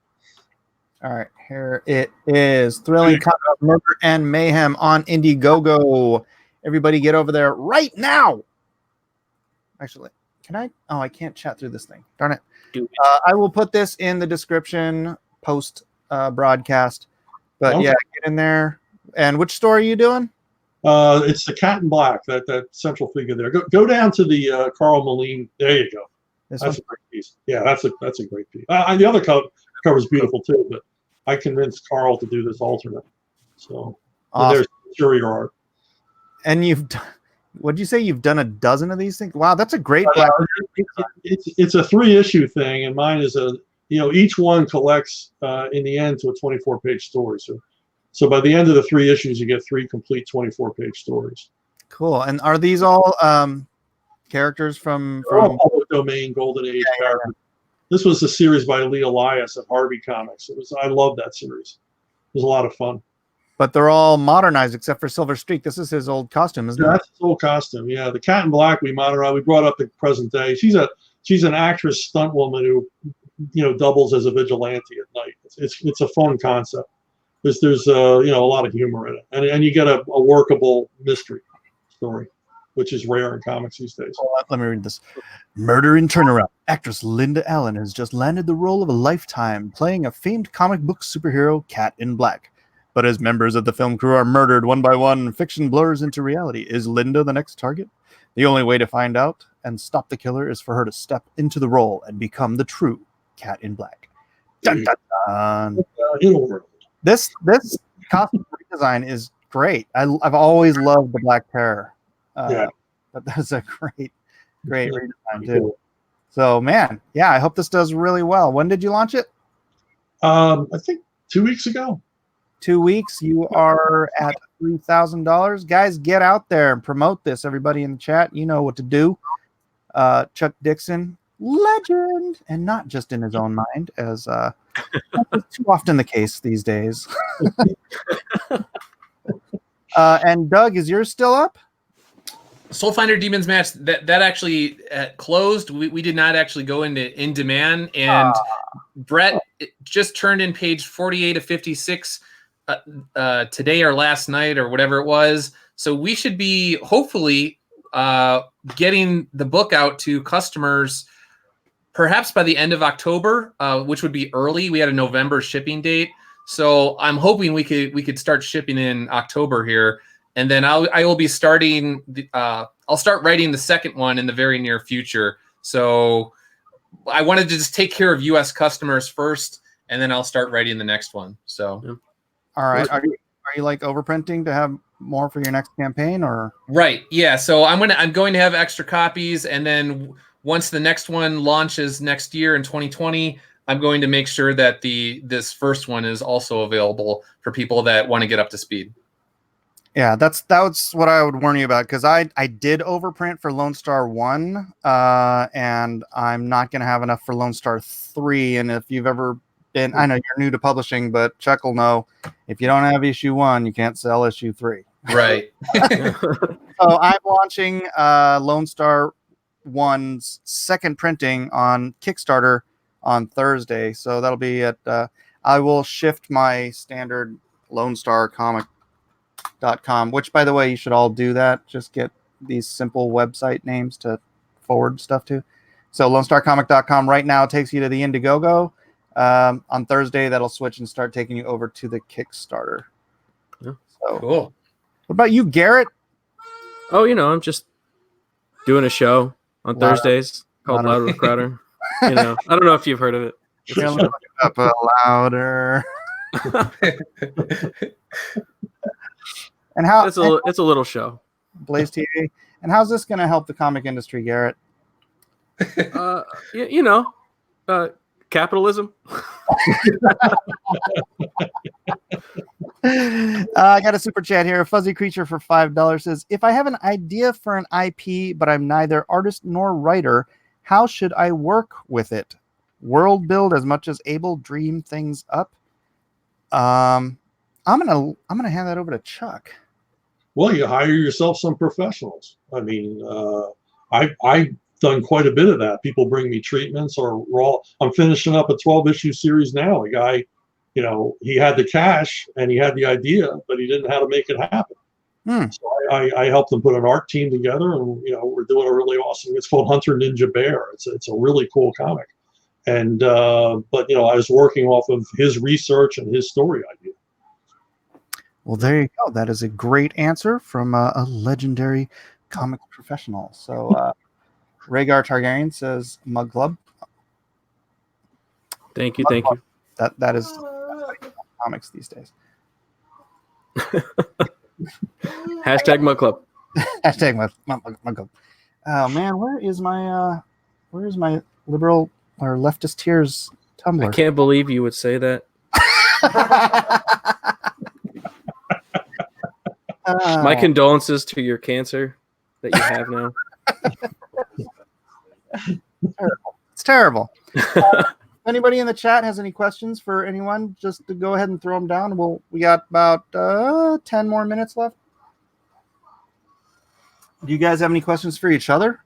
All right, here it is. Thrilling Murder and Mayhem on Indiegogo. Everybody get over there right now. Actually, can I? Oh, I can't chat through this thing. Darn it. I will put this in the description post broadcast. But yeah, get in there. And which store are you doing? It's the Cat in Black, that central figure there. Go down to the Carl Moline. There you go. That's a great piece. Yeah, that's a great piece. The other cover is beautiful too, but I convinced Carl to do this alternate. So there's superior art. And what'd you say? You've done a dozen of these things? Wow, that's a great black. It's a 3-issue thing, and mine is each one collects in the end to a 24-page story. So by the end of the 3 issues, you get 3 complete 24-page stories. Cool. And are these all characters from public domain Golden Age characters? This was a series by Lee Elias at Harvey Comics. I love that series. It was a lot of fun. But they're all modernized except for Silver Streak. This is his old costume, isn't it? That's his old costume. Yeah, the Cat in Black we modernized. We brought up the present day. She's an actress stunt woman who doubles as a vigilante at night. It's a fun concept. There's a lot of humor in it, and you get a workable mystery story, which is rare in comics these days. Let me read this. Murder in Turnaround. Actress Linda Allen has just landed the role of a lifetime, playing a famed comic book superhero, Cat in Black. But as members of the film crew are murdered one by one, fiction blurs into reality. Is Linda the next target? The only way to find out and stop the killer is for her to step into the role and become the true Cat in Black. Dun, dun, dun. This costume redesign is great. I've always loved the Black Terror. Yeah. But that's a great Yeah, redesign pretty too. cool. So man, yeah, I hope this does really well. When did you launch it? I think 2 weeks ago. 2 weeks. You are at $3,000. Guys, get out there and promote this. Everybody in the chat, you know what to do. Chuck Dixon, legend, and not just in his own mind, as too often the case these days. And Doug, is yours still up? Soulfinder Demons match that actually closed. We did not actually go into in demand, and Brett just turned in page 48 of 56 today or last night or whatever it was. So we should be hopefully getting the book out to customers perhaps by the end of October, which would be early. We had a November shipping date, so I'm hoping we could start shipping in October here. And then I will be starting. I'll start writing the second one in the very near future. So I wanted to just take care of U.S. customers first, and then I'll start writing the next one. So, all right. Are you like overprinting to have more for your next campaign, or? Right. Yeah. So I'm going to have extra copies, and then once the next one launches next year in 2020, I'm going to make sure that this first one is also available for people that want to get up to speed. Yeah, that's what I would warn you about, because I did overprint for Lone Star 1, and I'm not going to have enough for Lone Star 3. And if you've ever been, I know you're new to publishing, but Chuck will know, if you don't have issue 1, you can't sell issue 3. Right. So I'm launching Lone Star 1's second printing on Kickstarter on Thursday. So that'll be at, I will shift my standard Lone Star comic.com, which, by the way, you should all do that. Just get these simple website names to forward stuff to. So LoneStarComic.com right now takes you to the Indiegogo. On Thursday, that'll switch and start taking you over to the Kickstarter. Yeah. So Cool. What about you, Garrett? Oh, I'm just doing a show on Thursdays called Louder with Crowder. I don't know if you've heard of it. Here, let me look it up louder. And how It's a little show. Blaze TV. And how's this going to help the comic industry, Garrett? Capitalism. I got a super chat here. A Fuzzy Creature for $5 says, if I have an idea for an IP, but I'm neither artist nor writer, how should I work with it? World build as much as able, dream things up. I'm gonna hand that over to Chuck. Well, you hire yourself some professionals. I mean, I've done quite a bit of that. People bring me treatments or raw. I'm finishing up a 12-issue series now. A guy, he had the cash and he had the idea, but he didn't know how to make it happen. So I helped them put an art team together, and we're doing a really awesome. It's called Hunter Ninja Bear. It's a really cool comic, and but I was working off of his research and his story idea. Well, there you go. That is a great answer from a legendary comic professional. So Rhaegar Targaryen says Mug Club. Thank you. That is comics these days. Hashtag Mug Club. Hashtag Mug Club. Oh man, where is my liberal or leftist tears Tumblr? I can't believe you would say that. My condolences to your cancer that you have now. It's terrible. Anybody in the chat has any questions for anyone, just to go ahead and throw them down. We got about 10 more minutes left. Do you guys have any questions for each other?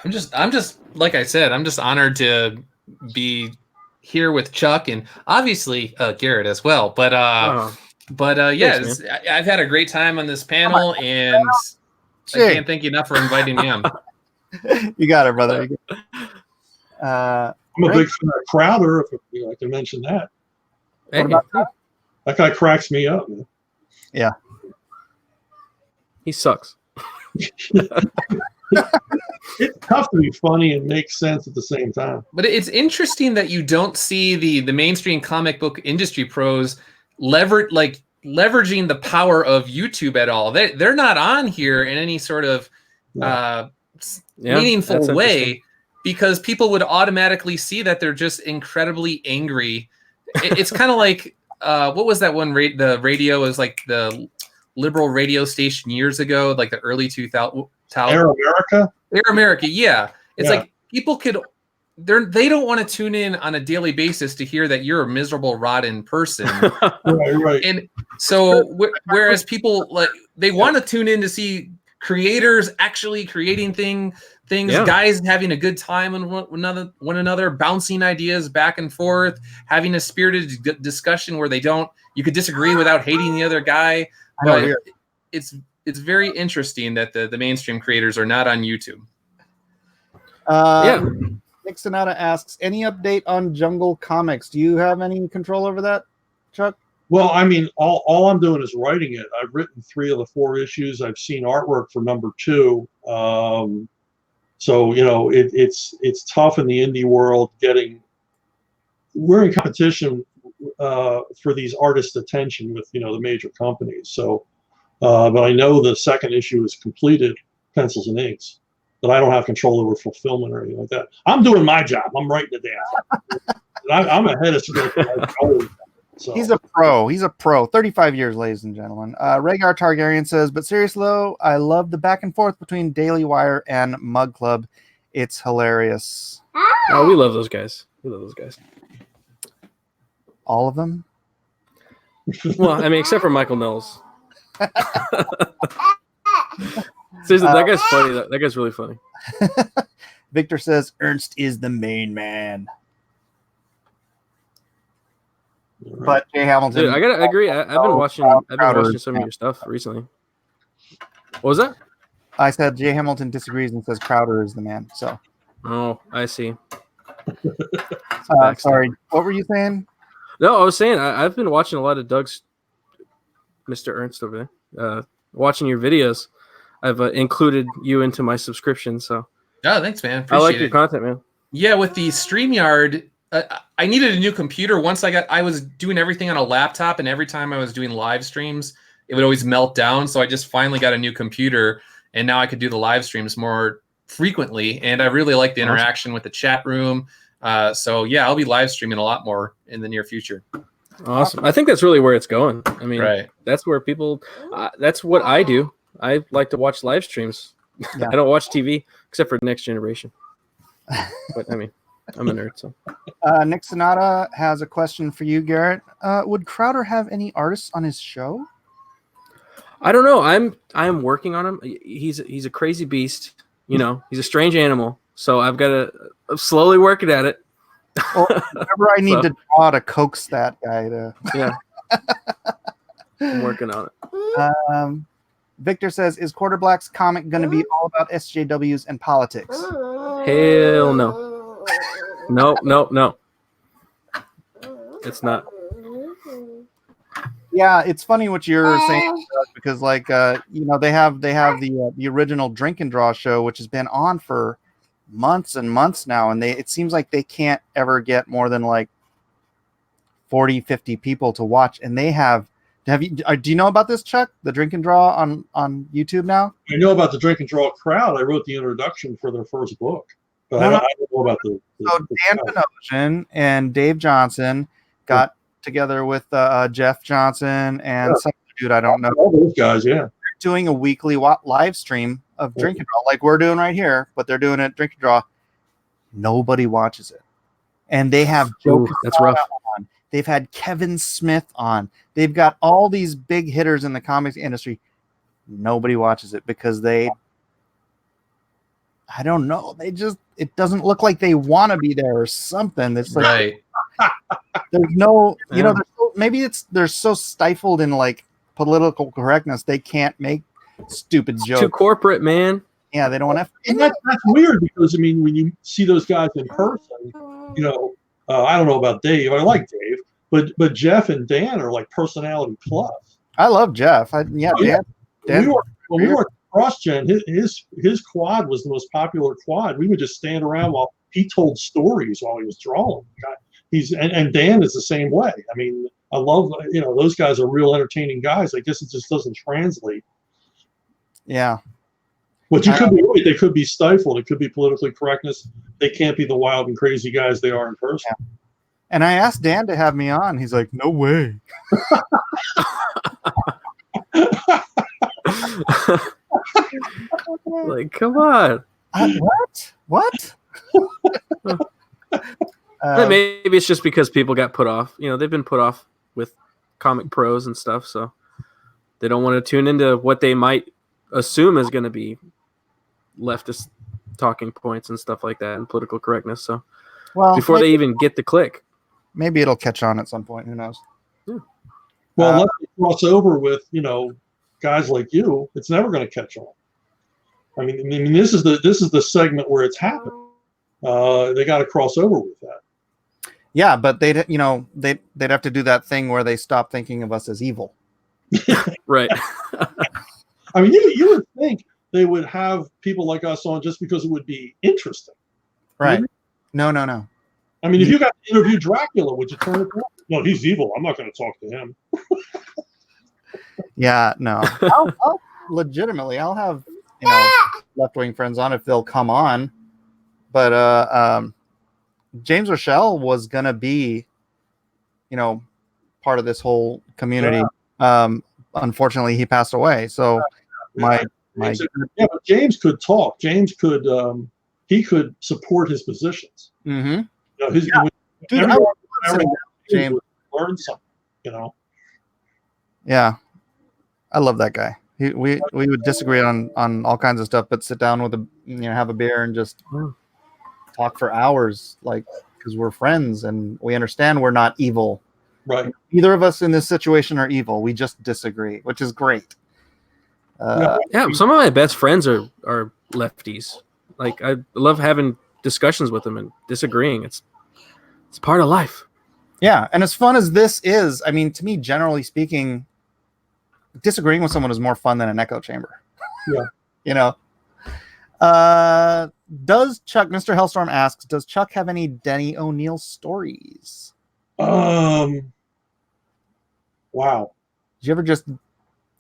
I'm just like I said, I'm just honored to be here with Chuck and obviously Garrett as well. But Thanks, I've had a great time on this panel, and I can't thank you enough for inviting me on. You got it, brother. I'm a big fan of Crowder, if I can mention that. Hey, that guy cracks me up, man. Yeah. He sucks. It's tough to be funny and make sense at the same time. But it's interesting that you don't see the mainstream comic book industry pros leveraging the power of YouTube at all. They're not on here in any sort of meaningful way, because people would automatically see that they're just incredibly angry. It's kind of like what was that one? The radio was like the liberal radio station years ago, like the early 2000s. Air America. Air America, yeah. It's like people they don't want to tune in on a daily basis to hear that you're a miserable, rotten person. Right. And so whereas people they want to tune in to see creators actually creating things, guys having a good time and one another, bouncing ideas back and forth, having a spirited discussion where you could disagree without hating the other guy. But it's very interesting that the mainstream creators are not on YouTube. Nick Sonata asks, any update on Jungle Comics? Do you have any control over that, Chuck? Well, I mean, all I'm doing is writing it. I've written 3 of the 4 issues. I've seen artwork for number 2. So it's tough in the indie world we're in competition for these artists' attention with the major companies. So, but I know the 2nd issue is completed, pencils and inks. But I don't have control over fulfillment or anything like that. I'm doing my job. I'm writing it down. I'm ahead of schedule. So. He's a pro. 35 years, ladies and gentlemen. Rhaegar Targaryen says, but seriously though, I love the back and forth between Daily Wire and Mug Club. It's hilarious. Oh, we love those guys. All of them? Well, I mean, except for Michael Knowles. Seriously, that guy's funny. That guy's really funny. Victor says Ernst is the main man. But Jay Hamilton, dude, I agree. I've been watching some of your stuff recently. What was that? I said Jay Hamilton disagrees and says Crowder is the man. So. Oh, I see. Sorry, what were you saying? No, I was saying I've been watching a lot of Doug's Mr. Ernst over there. Watching your videos. I've included you into my subscription, so. Oh, thanks, man. Appreciate I like your content, man. Yeah, with the StreamYard, I needed a new computer. Once I was doing everything on a laptop, and every time I was doing live streams, it would always melt down. So I just finally got a new computer, and now I could do the live streams more frequently. And I really like the interaction with the chat room. So yeah, I'll be live streaming a lot more in the near future. Awesome. I think that's really where it's going. I mean, that's where people. That's what I do. I like to watch live streams. Yeah. I don't watch TV except for Next Generation. But I mean, I'm a nerd. So Nick Sonata has a question for you, Garrett. Would Crowder have any artists on his show? I don't know. I'm working on him. He's a crazy beast. He's a strange animal. So I've got to slowly working at it. Well, whenever I need to draw to coax that guy to. Yeah. I'm working on it. Victor says, is Quarter Black's comic going to be all about SJWs and politics? Hell no. No. It's not. Yeah, it's funny what you're saying, because they have the original Drink and Draw show, which has been on for months and months now, and it seems like they can't ever get more than 40-50 people to watch, and they have do you know about this, Chuck? The Drink and Draw on YouTube now? I know about the Drink and Draw crowd. I wrote the introduction for their first book. But I don't know about the Dan Panosian and Dave Johnson got together with Jeff Johnson and some dude I don't know. All those guys, yeah. They're doing a weekly live stream of Drink and Draw, like we're doing right here, but they're doing it Drink and Draw. Nobody watches it. And they have Joe that's rough. On. They've had Kevin Smith on. They've got all these big hitters in the comics industry. Nobody watches it because I don't know. It doesn't look like they want to be there or something. It's like, there's no, maybe they're so stifled in political correctness. They can't make stupid jokes. Too corporate, man. Yeah. They don't want to. And that's weird because, I mean, when you see those guys in person, I don't know about Dave. I like Dave, but Jeff and Dan are like personality plus. I love Jeff. Dan. When we were CrossGen, his quad was the most popular quad. We would just stand around while he told stories while he was drawing. And Dan is the same way. I mean, I love, those guys are real entertaining guys. I guess it just doesn't translate. Yeah. But you could be right. They could be stifled. It could be politically correctness. They can't be the wild and crazy guys they are in person. Yeah. And I asked Dan to have me on. He's like, no way. Like, come on. What? Maybe it's just because people got put off. They've been put off with comic pros and stuff, so they don't want to tune into what they might assume is going to be leftist talking points and stuff like that and political correctness. So before they even get the click. Maybe it'll catch on at some point. Who knows? Yeah. Well, unless they cross over with, guys like you, it's never going to catch on. I mean, this is the segment where it's happened. They got to cross over with that. Yeah, but they'd have to do that thing where they stop thinking of us as evil. Right. I mean, you would think they would have people like us on just because it would be interesting. Right. Maybe? No. I mean, if you got to interview Dracula, would you turn it down? No, he's evil. I'm not going to talk to him. Yeah, no. I'll legitimately, I'll have left-wing friends on if they'll come on. But James Rochelle was gonna be, part of this whole community. Yeah. Unfortunately, he passed away. So but James could talk. James could he could support his positions. Mm-hmm. Dude, James learn something. Yeah, I love that guy. We would disagree on all kinds of stuff, but sit down with have a beer and just talk for hours, because we're friends and we understand we're not evil. Right. Either of us in this situation are evil. We just disagree, which is great. Yeah, some of my best friends are lefties. Like, I love having discussions with them and disagreeing. It's part of life. Yeah, and as fun as this is, I mean, to me, generally speaking, disagreeing with someone is more fun than an echo chamber. Yeah. Does Chuck, Mr. Hellstorm asks, does Chuck have any Denny O'Neil stories? Wow. Did you ever just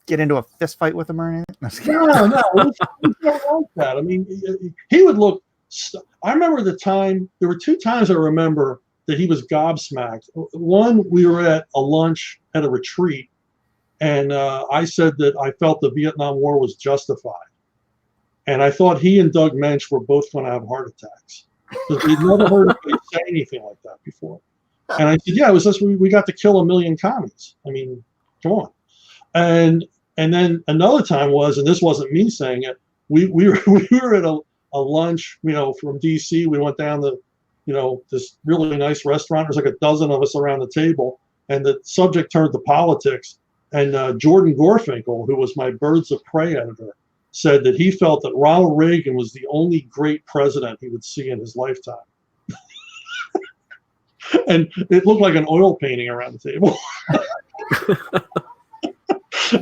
get into a fist fight with him or anything? No. It's not like that. I mean, he would look. I remember the time. There were 2 times I remember that he was gobsmacked. One, we were at a lunch at a retreat, and I said that I felt the Vietnam War was justified. And I thought he and Doug Mensch were both going to have heart attacks. Because we'd never heard anybody say anything like that before. And I said, yeah, it was just we got to kill 1 million commies. I mean, come on. And then another time was, and this wasn't me saying it, we were at a lunch, from DC. We went down to, this really nice restaurant. There's like a dozen of us around the table. And the subject turned to politics. And Jordan Gorfinkel, who was my Birds of Prey editor, said that he felt that Ronald Reagan was the only great president he would see in his lifetime. And it looked like an oil painting around the table.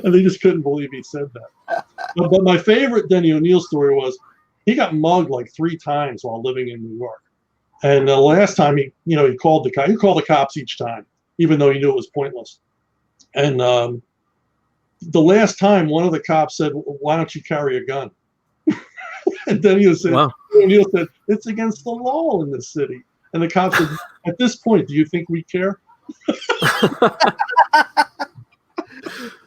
And they just couldn't believe he said that. But my favorite Denny O'Neil story was he got mugged like 3 times while living in New York. And the last time he called the cops each time, even though he knew it was pointless. And the last time, one of the cops said, "Why don't you carry a gun?" And Denny said, wow. O'Neil said, "It's against the law in this city." And the cop said, "At this point, do you think we care?"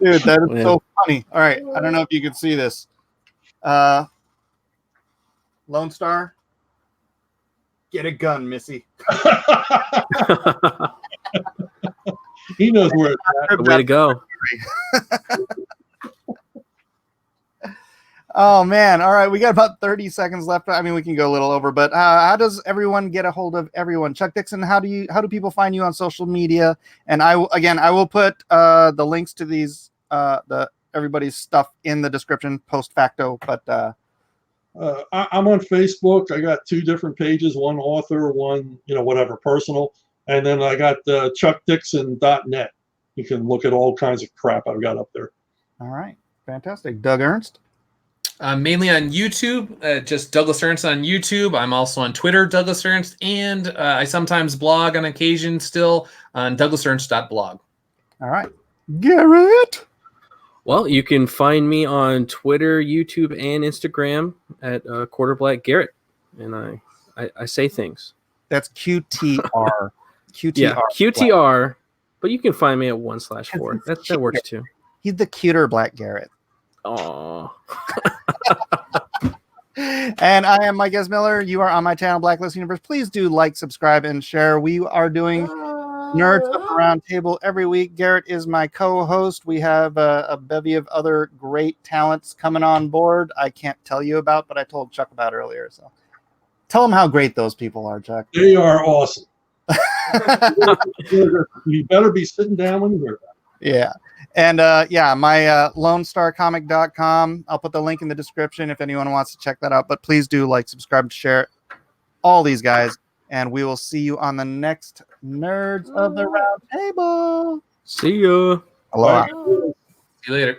Dude, that is so funny. All right, I don't know if you can see this. Lone Star, get a gun, Missy. He knows where it's at. Way to go. Oh man. All right, we got about 30 seconds left. I mean, we can go a little over, but how does everyone get a hold of everyone? Chuck Dixon, how do people find you on social media? And I will put the links to these everybody's stuff in the description post facto, but I'm on Facebook. I got 2 different pages, one author, one whatever personal, and then I got chuckdixon.net. You can look at all kinds of crap I've got up there. All right, fantastic. Doug Ernst. Mainly on YouTube, just Douglas Ernst on YouTube. I'm also on Twitter, Douglas Ernst, and I sometimes blog on occasion still on douglasernst.blog. All right. Garrett. Well, you can find me on Twitter, YouTube, and Instagram at Quarter Black Garrett, and I say things. That's QTR. QTR. Yeah, QTR, but you can find me at 1/4. That works too. He's the cuter Black Garrett. Aww. And I am Mike S. Miller. You are on my channel, Blacklist Universe. Please do like, subscribe, and share. We are doing Nerds of the Round Table every week. Garrett is my co-host. We have a bevy of other great talents coming on board. I can't tell you about, but I told Chuck about earlier. So tell them how great those people are, Chuck. They are awesome. You better be sitting down when you hear that. Yeah. And my LoneStarComic.com. I'll put the link in the description if anyone wants to check that out. But please do like, subscribe, share all these guys. And we will see you on the next Nerds of the Round Table. See ya. Aloha. See you later.